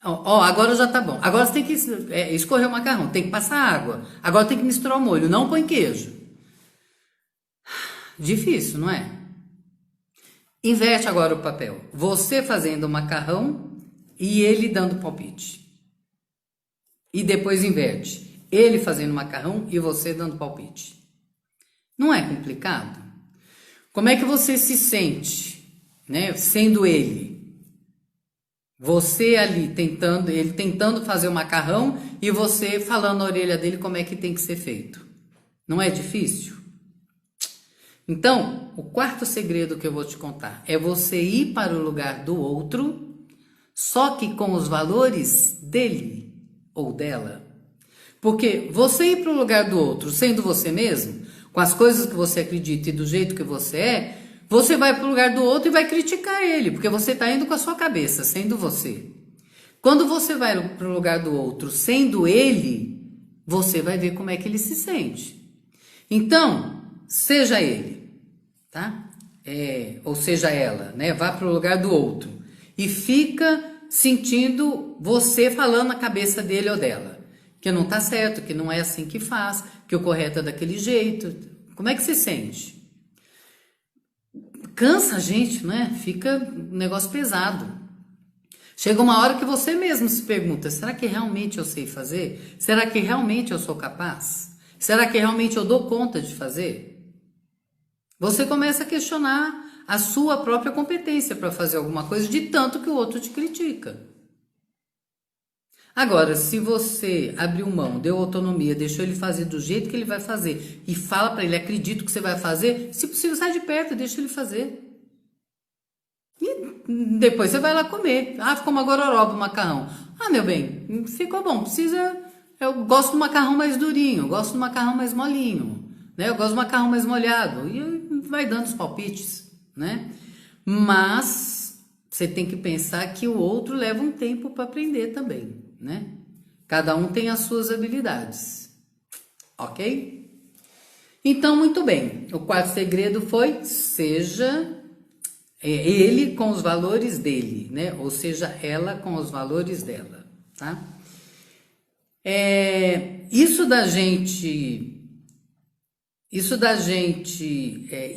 Ó, agora já tá bom. Agora você tem que escorrer o macarrão, tem que passar água. Agora tem que misturar o molho, não põe queijo. Difícil, não é? Inverte agora o papel. Você fazendo o macarrão e ele dando palpite. E depois inverte. Ele fazendo macarrão e você dando palpite. Não é complicado? Como é que você se sente, né, sendo ele? Você ali ele tentando fazer o macarrão e você falando na orelha dele como é que tem que ser feito. Não é difícil? Então, o quarto segredo que eu vou te contar é você ir para o lugar do outro, só que com os valores dele ou dela. Porque você ir para o lugar do outro sendo você mesmo, com as coisas que você acredita e do jeito que você vai para o lugar do outro e vai criticar ele, porque você está indo com a sua cabeça, sendo você. Quando você vai para o lugar do outro sendo ele, você vai ver como é que ele se sente. Então, seja ele, tá? Ou seja ela, né? Vá para o lugar do outro e fica sentindo você falando na cabeça dele ou dela. Que não tá certo, que não é assim que faz, que o correto é daquele jeito. Como é que se sente? Cansa a gente, né? Fica um negócio pesado. Chega uma hora que você mesmo se pergunta, será que realmente eu sei fazer? Será que realmente eu sou capaz? Será que realmente eu dou conta de fazer? Você começa a questionar a sua própria competência para fazer alguma coisa, de tanto que o outro te critica. Agora, se você abriu mão, deu autonomia, deixou ele fazer do jeito que ele vai fazer e fala para ele, acredito que você vai fazer, se possível sai de perto, deixa ele fazer. E depois você vai lá comer. Ficou uma gororoba o macarrão. Meu bem, ficou bom, eu gosto do macarrão mais durinho, eu gosto do macarrão mais molinho, né? Eu gosto do macarrão mais molhado. E vai dando os palpites, né? Mas você tem que pensar que o outro leva um tempo para aprender também, né? Cada um tem as suas habilidades, ok? Então, muito bem. O quarto segredo foi, seja ele com os valores dele, né? Ou seja, ela com os valores dela, tá? Isso da gente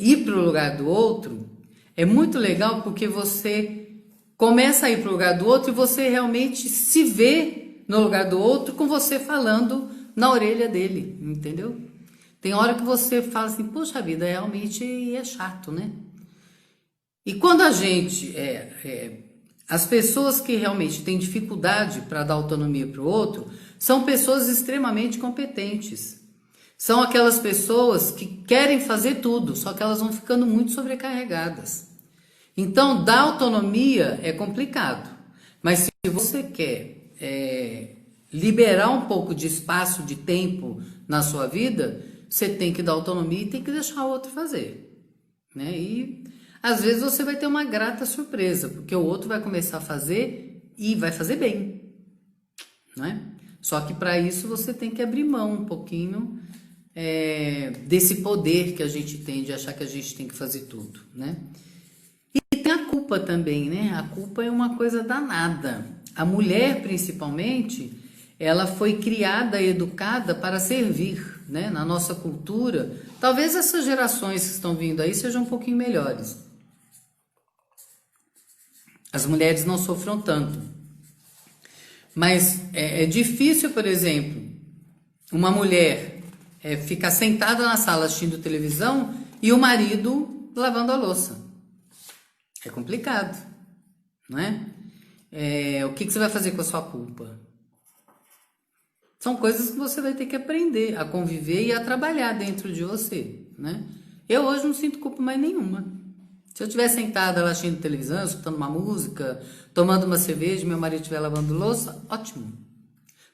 ir para o lugar do outro é muito legal, porque você começa a ir para o lugar do outro e você realmente se vê no lugar do outro com você falando na orelha dele, entendeu? Tem hora que você fala assim, poxa vida, realmente é chato, né? E quando a gente, as pessoas que realmente têm dificuldade para dar autonomia para o outro, são pessoas extremamente competentes. São aquelas pessoas que querem fazer tudo, só que elas vão ficando muito sobrecarregadas. Então, dar autonomia é complicado. Mas se você quer liberar um pouco de espaço, de tempo na sua vida, você tem que dar autonomia e tem que deixar o outro fazer, né? E às vezes você vai ter uma grata surpresa, porque o outro vai começar a fazer e vai fazer bem, né? Só que para isso você tem que abrir mão um pouquinho desse poder que a gente tem de achar que a gente tem que fazer tudo, né? E tem a culpa também, né? A culpa é uma coisa danada. A mulher, principalmente, ela foi criada, educada para servir, né? Na nossa cultura, talvez essas gerações que estão vindo aí sejam um pouquinho melhores. As mulheres não sofram tanto. Mas é difícil, por exemplo, uma mulher ficar sentada na sala assistindo televisão e o marido lavando a louça. É complicado, não é? O que você vai fazer com a sua culpa? São coisas que você vai ter que aprender a conviver e a trabalhar dentro de você, né? Eu hoje não sinto culpa mais nenhuma. Se eu estiver sentada lá assistindo televisão, escutando uma música, tomando uma cerveja, meu marido estiver lavando louça, ótimo.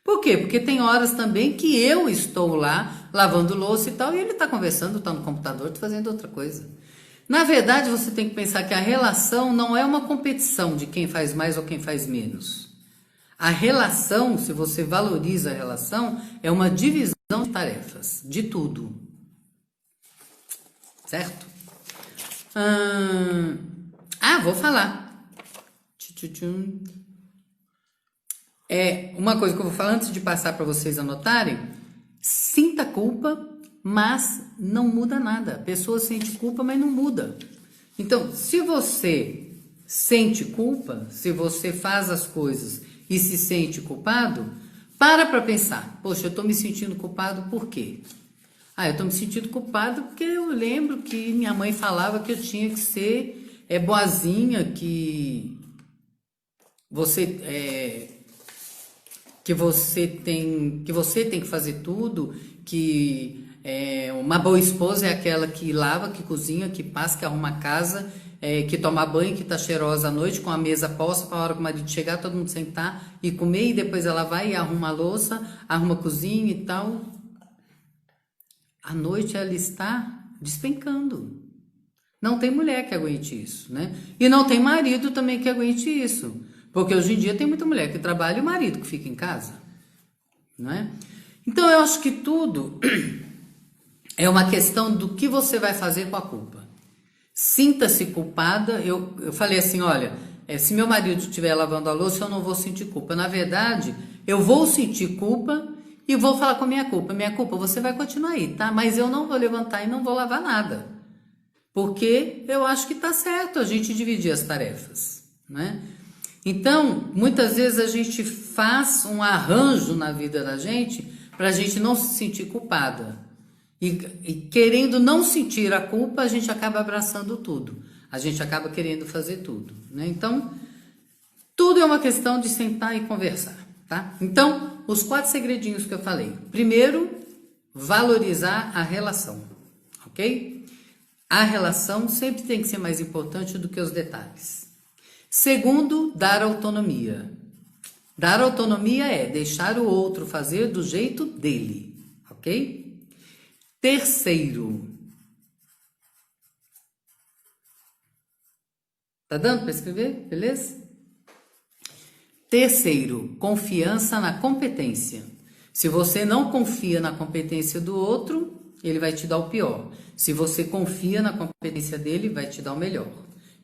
Por quê? Porque tem horas também que eu estou lá lavando louça e tal, e ele está conversando, está no computador, está fazendo outra coisa. Na verdade, você tem que pensar que a relação não é uma competição de quem faz mais ou quem faz menos. A relação, se você valoriza a relação, é uma divisão de tarefas, de tudo. Certo? Vou falar. Uma coisa que eu vou falar antes de passar para vocês anotarem. Sinta culpa, mas não muda nada. A pessoa sente culpa, mas não muda. Então, se você sente culpa, se você faz as coisas e se sente culpado, para pensar. Poxa, eu estou me sentindo culpado por quê? Eu estou me sentindo culpado porque eu lembro que minha mãe falava que eu tinha que ser boazinha, que você tem que fazer tudo, que uma boa esposa é aquela que lava, que cozinha, que passa, que arruma a casa, que toma banho, que tá cheirosa à noite, com a mesa posta para a hora que o marido chegar, todo mundo sentar e comer, e depois ela vai e arruma a louça, arruma a cozinha e tal. À noite ela está despencando. Não tem mulher que aguente isso, né? E não tem marido também que aguente isso. Porque hoje em dia tem muita mulher que trabalha e o marido que fica em casa, não é? Então eu acho que tudo é uma questão do que você vai fazer com a culpa. Sinta-se culpada. Eu falei assim, olha, se meu marido estiver lavando a louça, eu não vou sentir culpa. Na verdade, eu vou sentir culpa e vou falar com a minha culpa. Minha culpa, você vai continuar aí, tá? Mas eu não vou levantar e não vou lavar nada. Porque eu acho que tá certo a gente dividir as tarefas, né? Então, muitas vezes a gente faz um arranjo na vida da gente para a gente não se sentir culpada. E querendo não sentir a culpa, a gente acaba abraçando tudo. A gente acaba querendo fazer tudo, né? Então, tudo é uma questão de sentar e conversar, tá? Então, os 4 segredinhos que eu falei. Primeiro, valorizar a relação, ok? A relação sempre tem que ser mais importante do que os detalhes. Segundo, dar autonomia. Dar autonomia é deixar o outro fazer do jeito dele, ok? Terceiro. Tá dando para escrever? Beleza? Terceiro, confiança na competência. Se você não confia na competência do outro, ele vai te dar o pior. Se você confia na competência dele, vai te dar o melhor.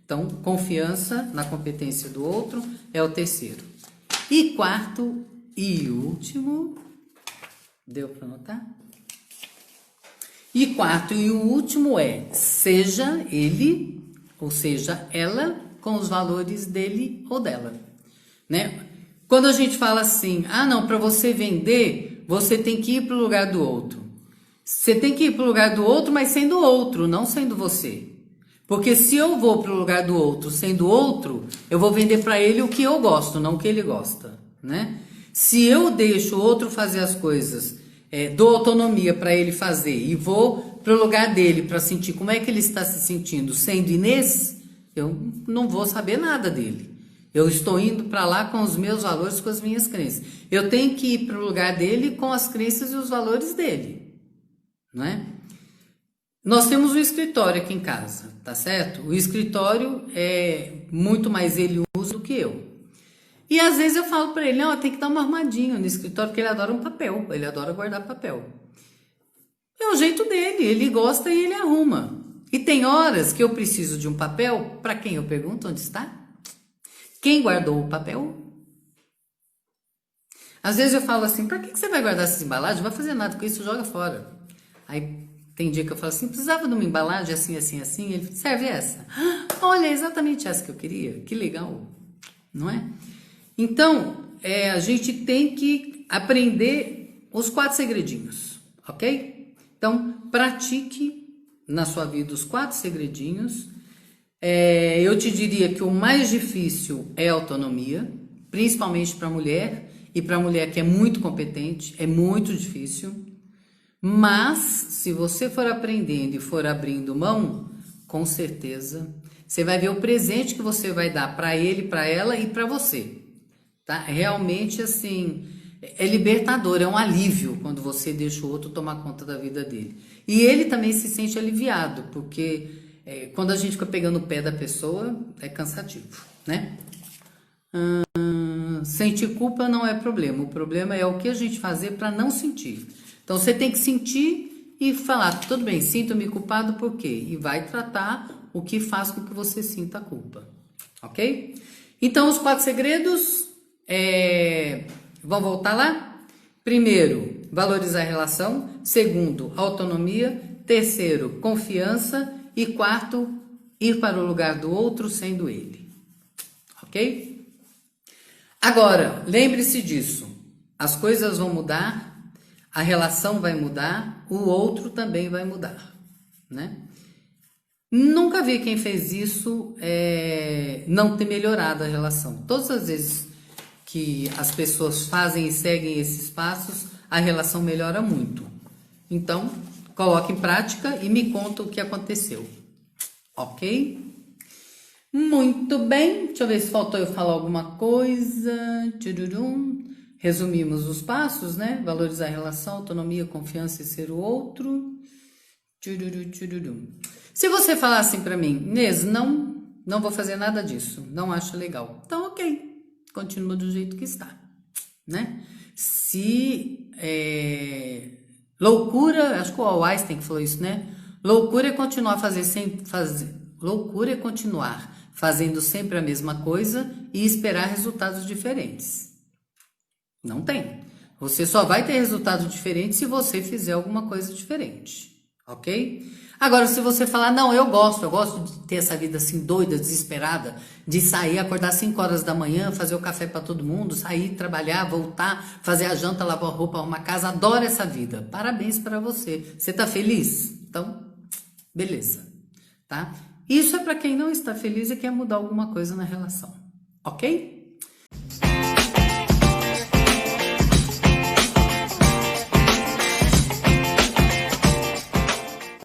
Então, confiança na competência do outro é o terceiro. E quarto e último, deu para anotar? E quarto e o último seja ele, ou seja, ela, com os valores dele ou dela, né? Quando a gente fala assim, não, para você vender, você tem que ir para o lugar do outro. Você tem que ir para o lugar do outro, mas sendo outro, não sendo você. Porque se eu vou para o lugar do outro sendo outro, eu vou vender para ele o que eu gosto, não o que ele gosta, né? Se eu deixo o outro fazer as coisas, dou autonomia para ele fazer e vou para o lugar dele para sentir como é que ele está se sentindo sendo Inês, eu não vou saber nada dele. Eu estou indo para lá com os meus valores, com as minhas crenças. Eu tenho que ir para o lugar dele com as crenças e os valores dele, não é? Nós temos um escritório aqui em casa, tá certo? O escritório é muito mais ele usa do que eu. E às vezes eu falo para ele, não, tem que dar uma arrumadinha no escritório, porque ele adora um papel, ele adora guardar papel. É o jeito dele, ele gosta e ele arruma. E tem horas que eu preciso de um papel, para quem eu pergunto onde está? Quem guardou o papel? Às vezes eu falo assim, para que você vai guardar essas embalagens? Não vai fazer nada com isso, joga fora. Aí tem dia que eu falo assim, precisava de uma embalagem assim, assim, assim. Ele serve essa? Olha, é exatamente essa que eu queria. Que legal, não é? Então, a gente tem que aprender os 4 segredinhos, ok? Então, pratique na sua vida os 4 segredinhos. Eu te diria que o mais difícil é a autonomia, principalmente para a mulher, e para a mulher que é muito competente, é muito difícil. Mas, se você for aprendendo e for abrindo mão, com certeza, você vai ver o presente que você vai dar para ele, para ela e para você. Tá? Realmente, assim, é libertador, é um alívio quando você deixa o outro tomar conta da vida dele. E ele também se sente aliviado, porque quando a gente fica pegando o pé da pessoa, é cansativo, né? Sentir culpa não é problema, o problema é o que a gente fazer para não sentir. Então, você tem que sentir e falar, tudo bem, sinto-me culpado por quê? E vai tratar o que faz com que você sinta a culpa, ok? Então, os 4 segredos, vamos voltar lá? Primeiro, valorizar a relação. Segundo, autonomia. Terceiro, confiança. E quarto, ir para o lugar do outro sendo ele, ok? Agora, lembre-se disso, as coisas vão mudar, a relação vai mudar, o outro também vai mudar, né? Nunca vi quem fez isso não ter melhorado a relação. Todas as vezes que as pessoas fazem e seguem esses passos, a relação melhora muito. Então, coloque em prática e me conta o que aconteceu, ok? Muito bem, deixa eu ver se faltou eu falar alguma coisa. Tchururum. Resumimos os passos, né? Valorizar a relação, autonomia, confiança e ser o outro. Tchururu, tchururum. Se você falar assim pra mim, Inês, não vou fazer nada disso, não acho legal. Então, ok, continua do jeito que está, né? Se loucura, acho que o Einstein que falou isso, né? Loucura é continuar fazendo sempre a mesma coisa e esperar resultados diferentes. Não tem. Você só vai ter resultado diferente se você fizer alguma coisa diferente, ok? Agora, se você falar, não, eu gosto de ter essa vida assim doida, desesperada, de sair, acordar 5 horas da manhã, fazer o café para todo mundo, sair, trabalhar, voltar, fazer a janta, lavar a roupa, arrumar a casa, adoro essa vida. Parabéns para você. Você tá feliz? Então, beleza, tá? Isso é para quem não está feliz e quer mudar alguma coisa na relação, ok?